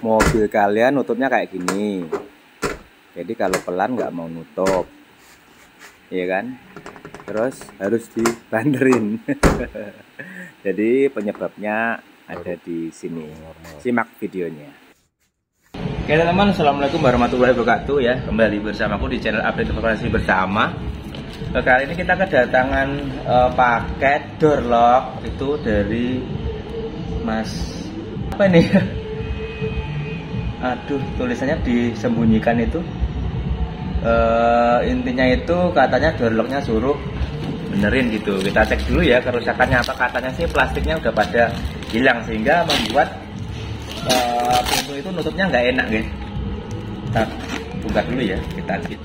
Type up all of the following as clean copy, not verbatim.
mobil kalian nutupnya kayak gini. Jadi kalau pelan nggak mau nutup, ya kan? Terus harus dibanderin. Jadi penyebabnya ada di sini. Simak videonya. Oke teman-teman, assalamualaikum warahmatullahi wabarakatuh ya. Kembali bersamaku di channel update informasi bersama. Kali ini kita kedatangan paket door lock itu dari Mas apa ini? Aduh, tulisannya disembunyikan itu. Intinya itu katanya door locknya suruh benerin gitu. Kita cek dulu ya kerusakannya apa. Katanya sih plastiknya udah pada hilang sehingga membuat pintu itu nutupnya nggak enak guys. Kita buka dulu ya, kita cek.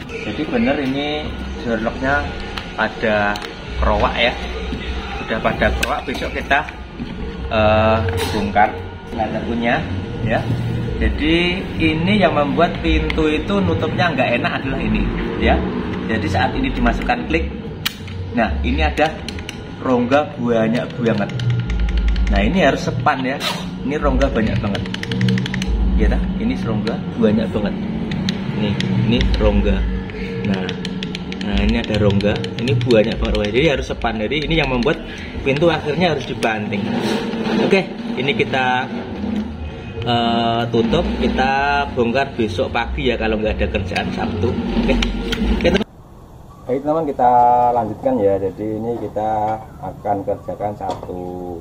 Jadi bener ini door locknya ada kerowak ya, udah pada kerowak. Besok kita bongkar satunya ya. Jadi ini yang membuat pintu itu nutupnya nggak enak adalah ini ya. Jadi saat ini dimasukkan klik, nah ini ada rongga banyak banget. Nah ini harus sepan ya. Ini rongga banyak banget. Ya dah, ini rongga banyak banget. Ini rongga. Nah ini ada rongga. Ini banyak banget. Jadi harus sepan. Jadi ini yang membuat pintu akhirnya harus dibanting. Oke, ini kita tutup. Kita bongkar besok pagi ya kalau nggak ada kerjaan Sabtu. Oke. Baik teman, kita lanjutkan ya. Jadi ini kita akan kerjakan satu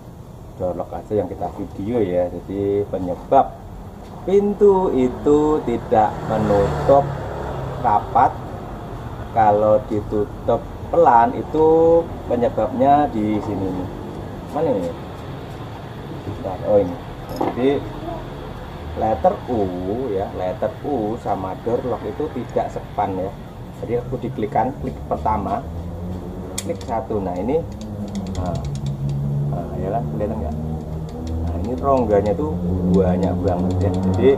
door lock aja yang kita video ya. Jadi penyebab pintu itu tidak menutup rapat, kalau ditutup pelan itu penyebabnya di sini nih. Mana ini? Oh ini. Jadi letter U ya, letter U sama door lock itu tidak sepan ya. Jadi aku diklikkan, klik pertama, klik satu. Nah ini, ya kan, kelihatan nggak? Nah ini rongganya tuh banyak banget ya. Jadi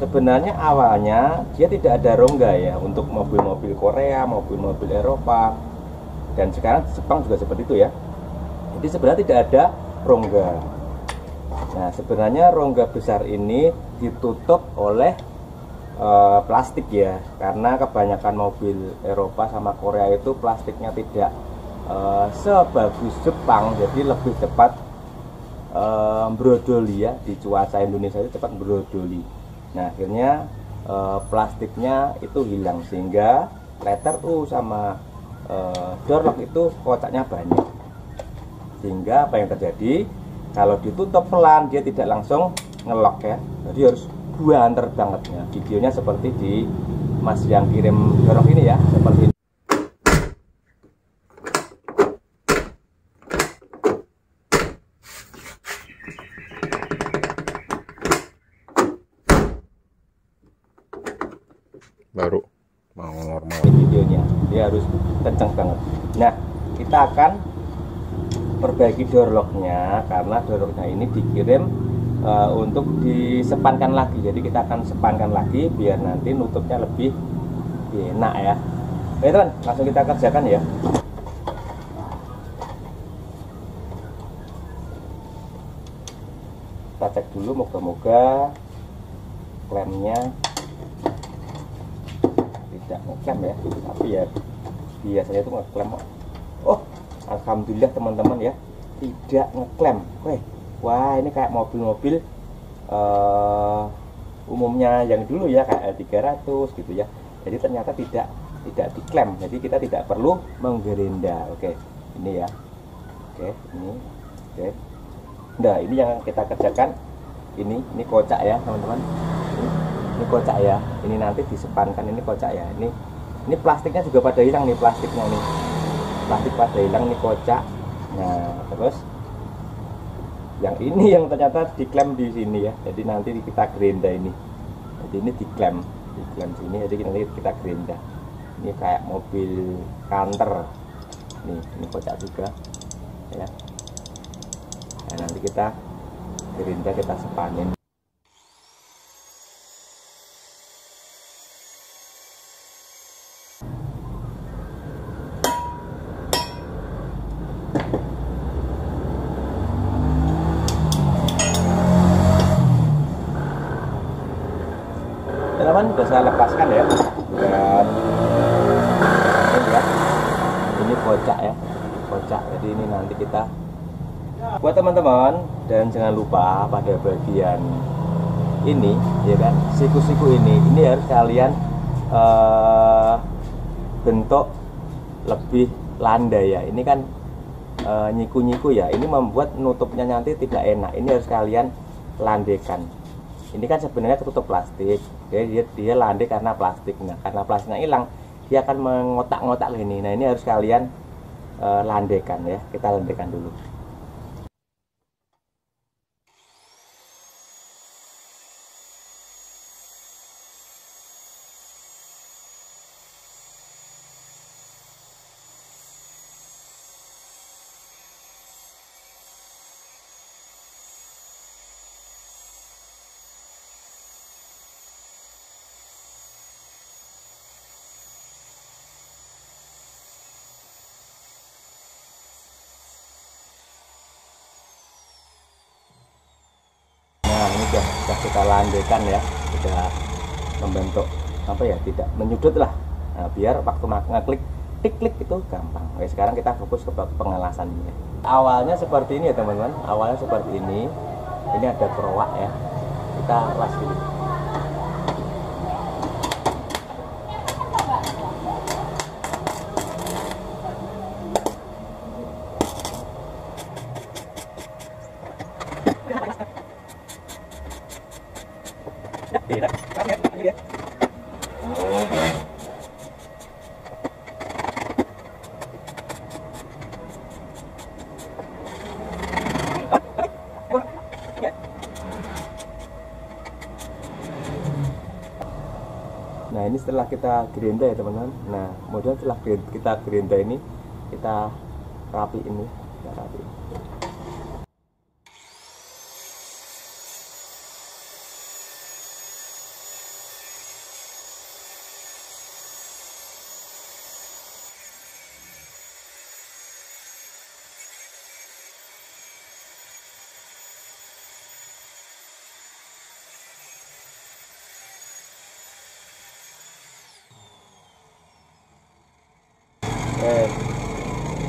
sebenarnya awalnya dia tidak ada rongga ya untuk mobil-mobil Korea, mobil-mobil Eropa, dan sekarang Jepang juga seperti itu ya. Jadi sebenarnya tidak ada rongga. Nah sebenarnya rongga besar ini ditutup oleh plastik ya, karena kebanyakan mobil Eropa sama Korea itu plastiknya tidak sebagus Jepang, jadi lebih cepat brodoli ya. Di cuaca Indonesia itu cepat brodoli. Nah akhirnya plastiknya itu hilang sehingga letter U sama door lock itu kotaknya banyak, sehingga apa yang terjadi kalau ditutup pelan dia tidak langsung ngelok ya. Jadi harus banter banget ya. Videonya seperti di Mas yang kirim door lock ini ya, seperti ini. Baru mau normal ini videonya, dia harus kencang banget. Nah kita akan perbaiki door locknya, karena door locknya ini dikirim untuk disepankan lagi. Jadi kita akan sepankan lagi biar nanti nutupnya lebih enak ya. Oke teman, langsung kita kerjakan ya. Kita cek dulu, moga-moga klemnya tidak ngeklem ya. Tapi ya biasanya itu ngeklem. Oh alhamdulillah teman-teman ya, tidak ngeklem. Wah ini kayak mobil-mobil umumnya yang dulu ya, kayak L300 gitu ya. Jadi ternyata tidak diklem, jadi kita tidak perlu menggerinda. Oke ini ya, oke ini, oke. Nah ini yang kita kerjakan, ini kocak ya teman-teman. Ini kocak ya, ini nanti disepankan, ini kocak ya. Ini plastiknya juga pada hilang nih, plastiknya nih, plastik pada hilang nih, kocak. Nah terus yang ini yang ternyata diklem di sini ya. Jadi nanti kita gerinda ini. Jadi ini diklem sini, jadi nanti kita gerinda. Ini kayak mobil kanter. Ini kocak juga ya. Nah, nanti kita gerinda, kita sepanin. teman-teman sudah saya lepaskan ya, dan ini ya, ini kocak ya, kocak. Jadi ini nanti kita buat teman-teman, dan jangan lupa pada bagian ini ya kan, siku-siku ini harus kalian bentuk lebih landai ya. Ini kan nyiku-nyiku ya, ini membuat nutupnya nanti tidak enak. Ini harus kalian landaikan. Ini kan sebenarnya tertutup plastik, dia landai karena plastik. Nah, karena plastiknya hilang, dia akan mengotak-ngotak gini. Nah, ini harus kalian landaikan ya. Kita landaikan dulu. Nah, ini sudah kita landaikan ya, sudah membentuk apa ya, tidak menyudut lah. Nah, biar waktu ngeklik klik itu gampang. Oke, sekarang kita fokus ke pengelasan ini. Awalnya seperti ini ya teman-teman, awalnya seperti ini. Ini ada kerowak ya, kita las dulu. Nah, ini setelah kita gerinda ya teman-teman. Nah, kemudian setelah kita gerinda ini, kita rapi ini, kita rapi.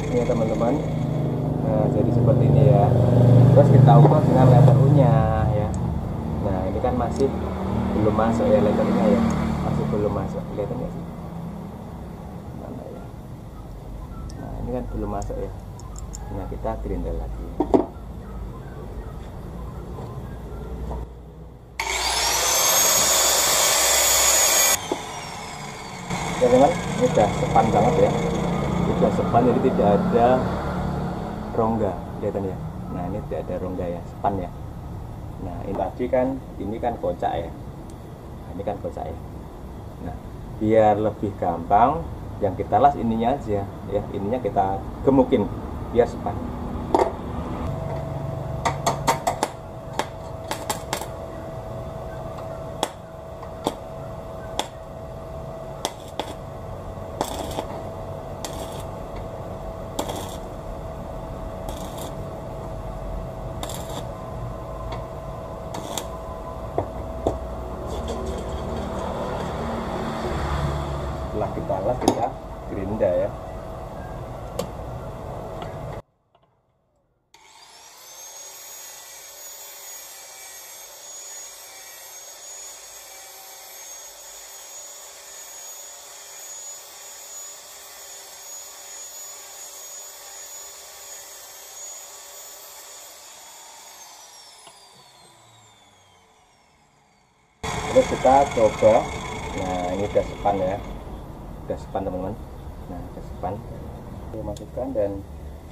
Ini teman-teman. Nah, jadi seperti ini ya. Terus kita ukur dengan letternya ya. Nah, ini kan masih belum masuk ya letternya ya, masih belum masuk. Kelihatan nggak sih? Mana ya? Nah, ini kan belum masuk ya. Nah, kita gerinda lagi. Ya teman, ini udah sepan banget ya. Sudah sepan, jadi tidak ada rongga, kelihatan ya. Nah, ini tidak ada rongga ya, sepan ya. Nah, ini tadi kan, ini kan kocak ya. Nah, ini kan kocak ya. Nah, biar lebih gampang, yang kita las ininya aja ya, ininya kita gemukin biar sepan. Setelah kita las, kita gerinda ya. Terus kita coba. Nah, ini udah sepan ya, udah sepan teman-teman. Nah, udah sepan, kita masukkan, dan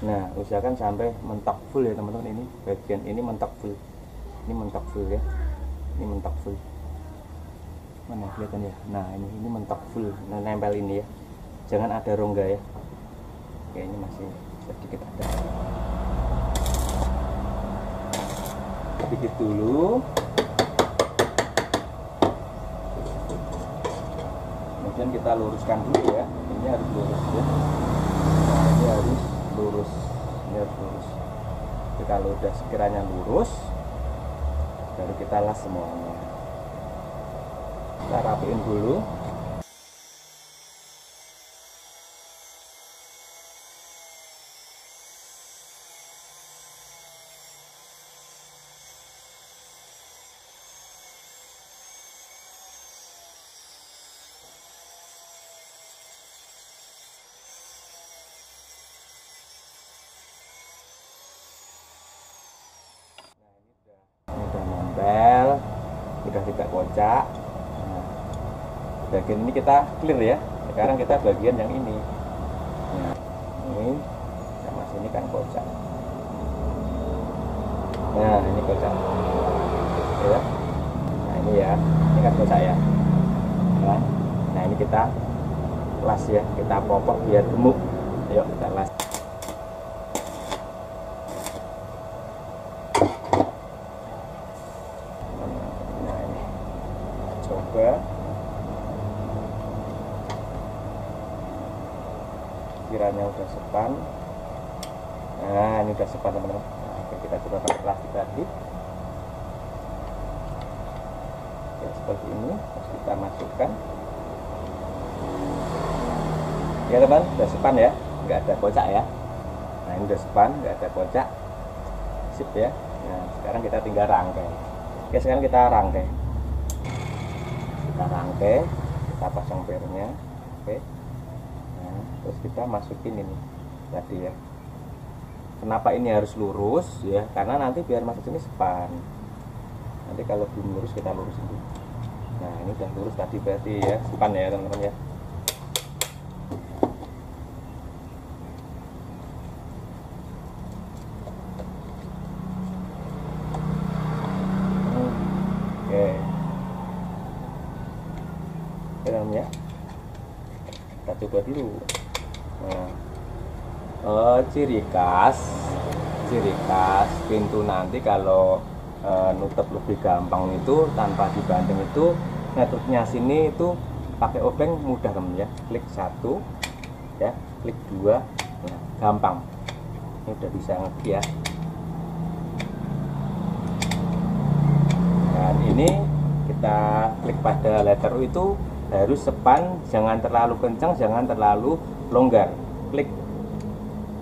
nah, usahakan sampai mentok full ya teman-teman. Ini bagian ini mentok full, ini mentok full ya, ini mentok full. Mana kelihatan ya? Nah, ini mentok full. Nah, nempel ini ya, jangan ada rongga ya. Oke, ini masih sedikit ada, sedikit dulu. Kemudian kita luruskan dulu ya, ini harus lurus ya. Nah, ini harus lurus, ini harus lurus. Jadi kalau udah sekiranya lurus, baru kita las semuanya. Kita rapiin dulu. Ini udah nempel, udah tidak kocak. Nah, bagian ini kita clear ya. Sekarang kita bagian yang ini. Nah, ini sama sini kan kocak. Nah, ini kocak. Ya. Nah, ini ya. Ini kan kocak ya. Nah, ini kita las ya. Kita popok biar gemuk. Ayo kita las. Coba kiranya udah sepan. Nah, ini udah sepan teman-teman. Nah, oke, kita coba pakai plastik tadi. Oke, seperti ini. Terus kita masukkan. Ya teman, udah sepan ya, nggak ada kocak ya. Nah, ini udah sepan, nggak ada kocak. Sip ya. Nah, sekarang kita tinggal rangkai. Oke, sekarang kita rangkai. Kita rangkai, kita pasang pernya. Oke. Nah, terus kita masukin ini tadi ya. Kenapa ini harus lurus ya? Karena nanti biar masuk sini sepan. Nanti kalau belum lurus kita lurusin dulu. Nah, ini udah lurus tadi berarti ya, sepan ya teman-teman ya. Ya, kita coba dulu. Nah, ciri khas pintu nanti kalau nutup lebih gampang itu tanpa dibanting itu, netupnya sini itu pakai obeng mudah teman ya. Klik 1 ya, klik 2, nah, gampang. Ini udah bisa ngerti ya. Dan ini kita klik pada letter U itu harus sepan, jangan terlalu kencang, jangan terlalu longgar. Klik,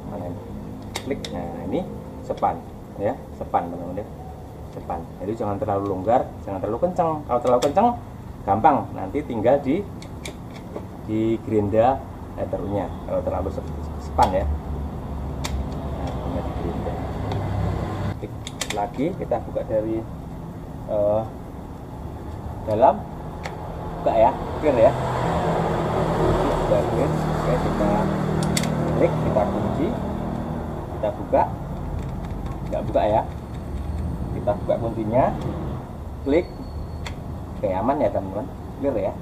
mana ini? Klik, nah ini sepan, ya, sepan teman-teman ya, sepan. Jadi jangan terlalu longgar, jangan terlalu kencang. Kalau terlalu kencang, gampang. Nanti tinggal di gerinda letter U-nya. Kalau terlalu sepan ya, nah, tinggal di gerinda. Klik lagi, kita buka dari dalam. Buka ya, clear ya, sudah clear. Oke, kita klik, kita kunci, kita buka, nggak buka ya, kita buka kuncinya, klik. Oke, aman ya teman-teman, clear ya.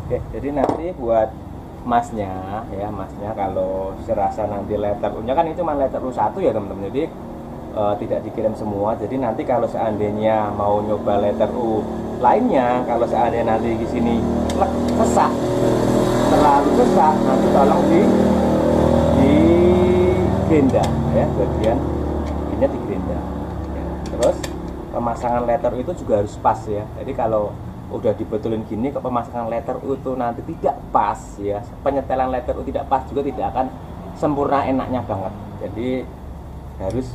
Oke, jadi nanti buat masnya ya, masnya kalau serasa nanti letter U-nya kan itu cuma letter U1 ya teman-teman, jadi tidak dikirim semua. Jadi nanti kalau seandainya mau nyoba letter U lainnya, kalau seandainya nanti di sini sesak, terlalu sesak, nanti tolong di gerinda ya, bagian ini di gerinda ya. Terus pemasangan letter U itu juga harus pas ya. Jadi kalau udah dibetulin gini, ke pemasangan letter U itu nanti tidak pas ya, penyetelan letter U tidak pas juga tidak akan sempurna enaknya banget. Jadi harus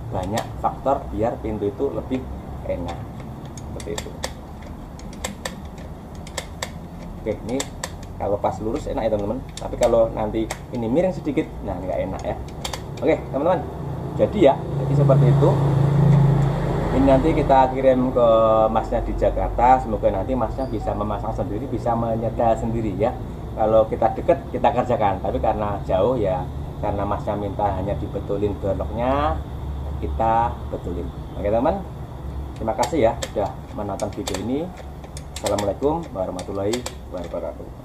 banyak faktor biar pintu itu lebih enak, seperti itu. Oke, ini kalau pas lurus enak ya teman-teman, tapi kalau nanti ini miring sedikit, nah nggak enak ya. Oke teman-teman, jadi seperti itu. Ini nanti kita kirim ke masnya di Jakarta. Semoga nanti masnya bisa memasang sendiri, bisa menyetel sendiri ya. Kalau kita deket kita kerjakan, tapi karena jauh ya, karena masnya minta hanya dibetulin doorlocknya, kita betulin. Oke teman, terima kasih ya sudah menonton video ini. Assalamualaikum warahmatullahi wabarakatuh.